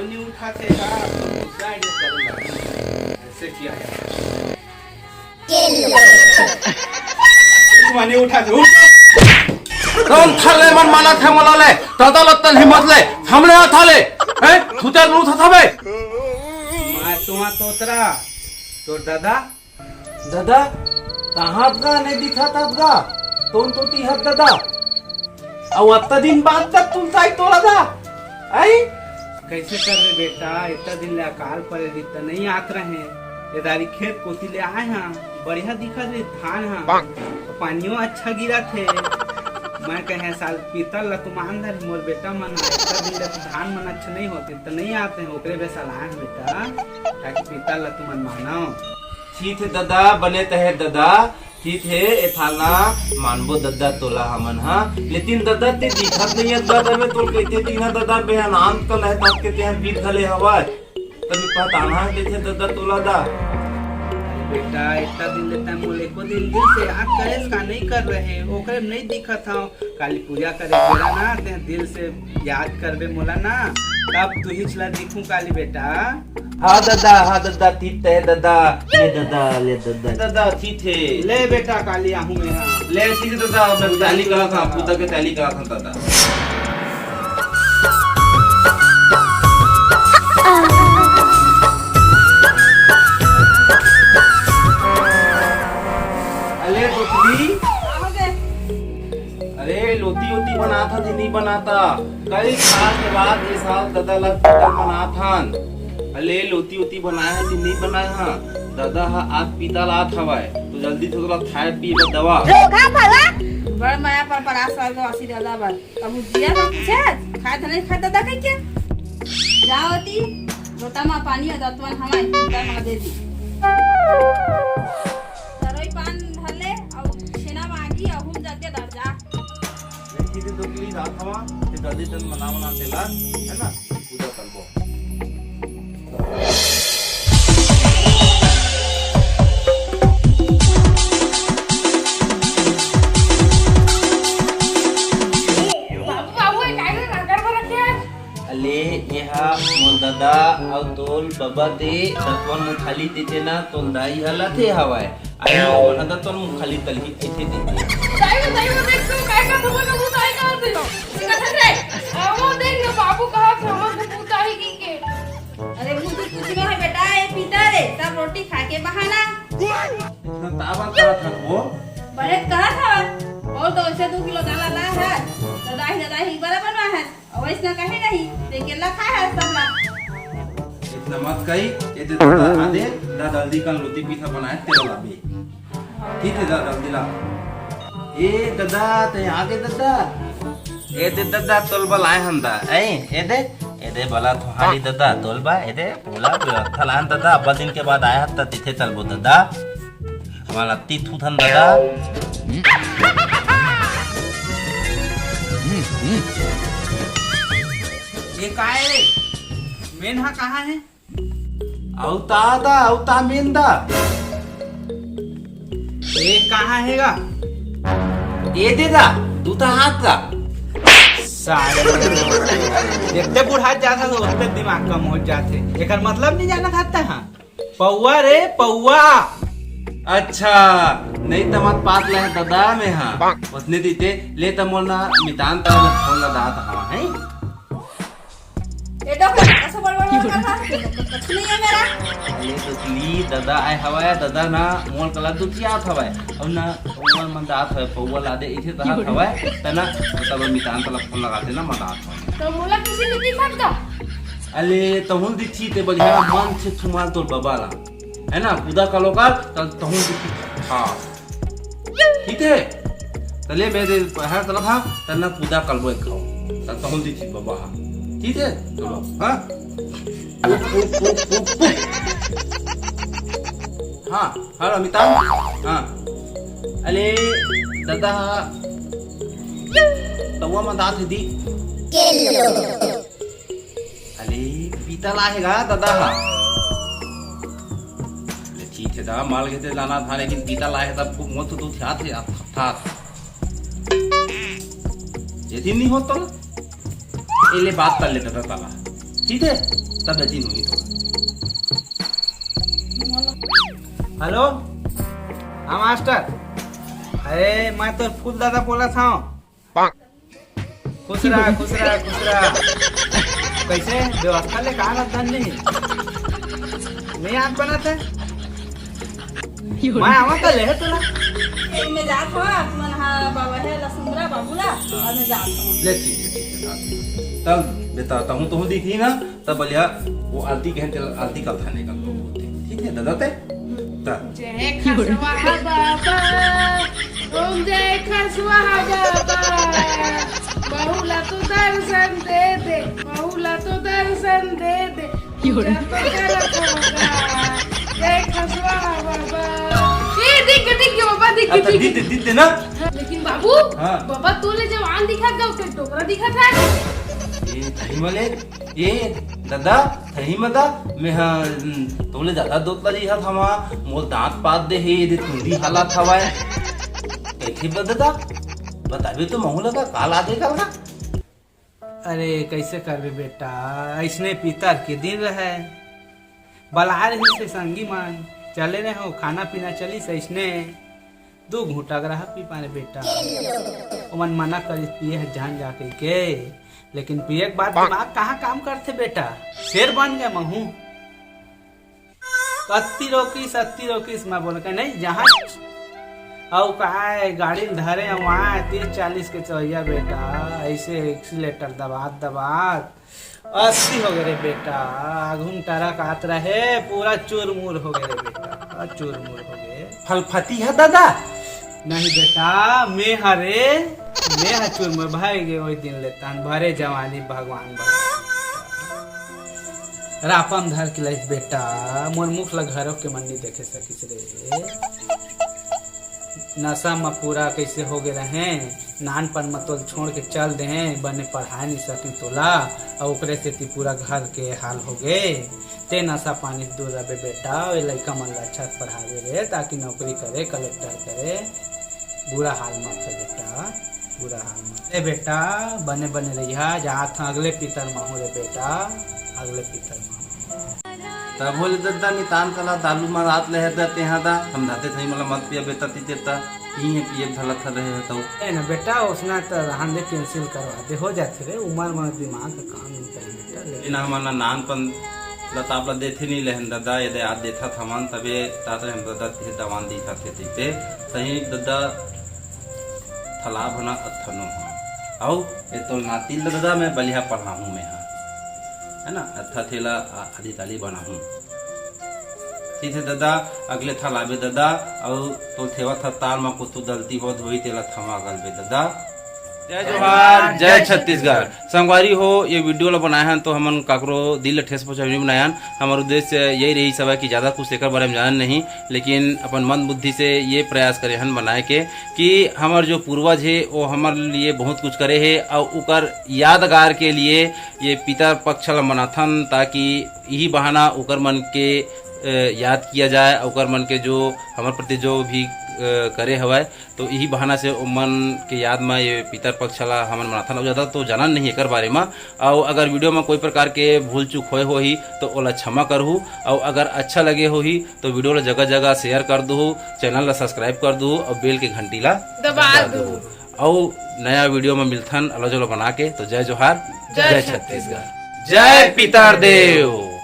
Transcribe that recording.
नहीं उठाते का दूसरा आइडिया करूंगा ऐसे किया है माने उठा दो कौन थाले मन माना थे मोलाले दादा लत्तन हिम्मत ले हमले थाले हैं छुते नु था बे मार तुमा तोतरा तो दादा दादा कहां गा नहीं दिखा था गा तोन तो ती हद दादा और अत्ता दिन बाद तक तुम साई तोला था आई कैसे कर रहे बेटा इतना दिन ले अकाल पड़े तो नहीं आत रहे ये दारी खेत कोती ले आए हैं बढ़िया दिखा रे धान है पानियों अच्छा गिरा थे मैं कहे साल पीतल ला तुम अंदर मोर बेटा मन इतना दिन ले तो धान मन अच्छा नहीं होते तो नहीं आते हैं ओकरे बे साल आए बेटा ताकि पीतल ला तुम मानो ठीक है दादा बने तहे दादा ठीक है ए थाना मानबो दादा तोला हमन हा लेकिन दादा ते दिखत नहीं है दादा में तोल कहते तीना दादा बेहन आंत कल है तब के ते बीत खले हवा तभी पता ना देखे दादा तोला दा बेटा इतना दिन लेता है मोले को दिन से याद करे का नहीं कर रहे ओकरे में नहीं दिखा था काली पूजा करे बेरा ना ते दिल से याद करबे मोला ना तब तू ही चला दिखूं काली बेटा हाँ दादा ठीक है दादा ले दादा ठीक है ले बेटा काली आहू में हां ले ठीक है दादा मैं ताली करा था पूजा के ताली करा था दादा अरे दोस्तली अरे लोती ओती बना था नहीं बनाता कई साल के बाद ये साल दादा ला बना था अले लोती ओती बनाया है कि नहीं बनाया हां दादा हा आज पीता लात हवाए तो जल्दी से थोड़ा खाए पिए दवा रोगा भला बड़ माया पर परास वाल को आसी दादा बा अब जिया ना पूछे खाए धने खाए दादा कह के जाओती लोटा में पानी और दतवन हमारे दादा में दे दी तरोई पान धले और छेना मांगी और हम जाके दर जा लड़की के दो प्लीज रात हवा ते जल्दी तन मना तेला है ना पूजा करबो अले यहाँ मोर दादा और तोल बाबा दे दतवन मु खाली देते ना तोल दाई हला थे हवाए आई नो ना तोल मु खाली तलही ऐसे देते दाई वो देख तू काय का भगवान को दाई का दे कथन रे वो देख ना बाबू कहा समझ को पूछा ही के अरे वो कुछ में है बेटा ये पीता रे सब रोटी खा के बहाना इतना तावा करा था वो बड़े कहा था और तो ऐसे 2 किलो दाल ला है दादा ही बराबर में है और इसका कहे नहीं ते केला खा है सब ला इतना मत कही ये दे दादा आदे दादा जल्दी का रोटी पीठा बनाए तेरा लाबे ठीक है दादा जल्दी ला ए दादा ते आगे दादा ए दे दादा तोलबा लाए हंदा ए दे बला थोहारी दादा तोलबा ए दे बोला थलान दादा अब दिन के बाद आया त तिथे चलबो दादा हमारा ती थूथन दादा ये काहे रे मेनहा कहाँ है औता मेंदा ये कहाँ हैगा ए देगा दूता हाथ का सारे जितने बुढ़ा जाता तो उतने दिमाग कम हो जाते एकर मतलब नहीं जाना खाता है पौवा रे पौवा अच्छा नहीं तो मत पात ले दादा में हां उसने दीते ले त मोना मितान त फोन ला दात हां है ये डॉक्टर ऐसा बड़ कर रहा कुछ नहीं है मेरा ये तो ली दादा आए हवाया दादा ना मोल कला दुतिया हवाए और ना मोल मन दात है पौवा ला दे इथे दात हवाए तना तब मितान त फोन लगाते ना मदात तो मोला किसी ने नहीं फटका अले तहुल दिखी ते बढ़िया मन से छुमाल तोर बाबाला है ना खुदा का लोकाल तहुल दिखी हाँ ठीक है तले मेरे है तला था तना खुदा कलबो खाओ तहुल दिखी बाबा ठीक है चलो हाँ हाँ हाँ अमिताभ हाँ अले दादा तवा में दात दी अले पीता लाएगा दादा ठीक है दादा माल घेते लाना था लेकिन पीता लाए तब खूब मत तो था ये दिन नहीं होता ना ये ले बात कर लेता था ताला ठीक है तब बेची नहीं तो। हेलो हाँ मास्टर, अरे मैं तो फूल दादा बोला था। खुश रहा खुश रहा खुश रहा। कैसे व्यवस्था ले कहा धंधे नहीं आप बना थे, मैं आवा कल है तुला में जात हो मन हा बाबा है लसुंदरा बाबूला और मैं जात हूं। ले ठीक है तब बताता हूँ तो दिखी ना तब बलिया वो आरती कहते आरती का थाने का लोग होते ठीक है दादा ते जय खसवा बाबा ओम जय खसवा बाबा बहुला तो दर्शन दे दे बहुला तो दर्शन दे दे जय खसवा बाबा ये दिख बाबा दिख ना। लेकिन बाबू हाँ। बाबा तोले जवान दिखा था उसके टोकरा दिखा था ये थही मले ये दादा थही मदा मैं तोले ज्यादा दूध ला रिहा था मोर दांत पात दे हे दे तुंडी हालत हवाए कैथे बददा बताबे तो महू लगा काल आ देगा ना। अरे कैसे करबे बेटा, ऐसने पितर के दिन रहे बला रही से संगी मान चले रहे हो खाना पीना चली से ऐसने 2 घूंटा रहा पी पाने बेटा। मन मना कर पिए जान जाके के, लेकिन पिए के बाद दिमाग कहाँ काम करते बेटा, शेर बन गए महू। 30 रोकीस मैं बोल के नहीं जहाँ और कहा गाड़ी धरे वहाँ 30-40 के चौया बेटा, ऐसे एक्सीलेटर दबात 80 हो गए बेटा। घूम टरक आत रहे पूरा चूरमूर हो गए बेटा, चूरमूर हो गए। फलफती है दादा नहीं बेटा मैं चूरमूर भाई गए वही दिन लेता भरे जवानी भगवान रापम धर के लाइफ बेटा। मोर मुख ला घरों के मन नहीं देखे सकिस रे, नशा में पूरा कैसे हो गए रहे, नानपन में तो छोड़ के चल दे बने पढ़ा नहीं सके तोला और ओकरे से पूरा घर के हाल हो गए। ते नशा पानी से दूर रहे बेटा, वे लड़का मन अच्छा पढ़ावे रे ताकि नौकरी करे कलेक्टर करे। बुरा हाल मत है बेटा, बुरा हाल मत ए बेटा, बने रहिया जहाँ था अगले पितर माहू रे बेटा, अगले पितर माहू तब बोले दादा नितान कला दालू में रात ले देते हैं दा हम दाते थे मतलब मत पिया बेटा ती देता ही है पिए भला था रहे तो ए ना बेटा उसना तो हंदे कैंसिल करवा दे हो जाते रे, उम्र में दिमाग का काम नहीं करे बेटा। लेकिन हमारा नानपन लतापला देते नहीं लेहन दादा ये याद देता था मन तबे ताते हम दादा थे दवान दी था थे सही दादा थला बना अथनो आओ ये तो नाती दादा मैं बलिया पढ़ा हूँ मैं है ना अच्छा थेला आदि ताली बना हूँ ठीक है दादा। अगले था लाबे दादा और तो थेवा था तार में कुछ गलती हो धोई तेला थमा गल बे दादा। जय जोहार जय छत्तीसगढ़। संगवारी हो ये वीडियो ला बनाए हैं तो हमन काकरो दिल ठेस पहुंचाने बनाया। हमारा उद्देश्य यही रही सब है कि ज़्यादा कुछ एकर बारे में जान नहीं, लेकिन अपन मन बुद्धि से ये प्रयास करे हन बनाए के कि हमार जो पूर्वज है वो हमारे लिए बहुत कुछ करे है और उकर यादगार के लिए ये पितर पक्ष ला मनाथन ताकि यही बहाना उकर मन के याद किया जाए, उकर मन के जो हमारे प्रति जो भी करे हवाए तो यही बहाना से मन के याद में ये पितर पक्ष ला हमन मनाथन हो जाता तो जाना नहीं एकर बारे में। और अगर वीडियो में कोई प्रकार के भूल चूक होए हो ही तो ओला क्षमा करहु, और अगर अच्छा लगे हो ही तो वीडियो ला जगह जगह शेयर कर दू, चैनल ला सब्सक्राइब कर दू और बेल के घंटी ला दबा दू और नया वीडियो में मिलथन अलो जलो बना के। तो जय जोहार जय छत्तीसगढ़, जय पितर देव।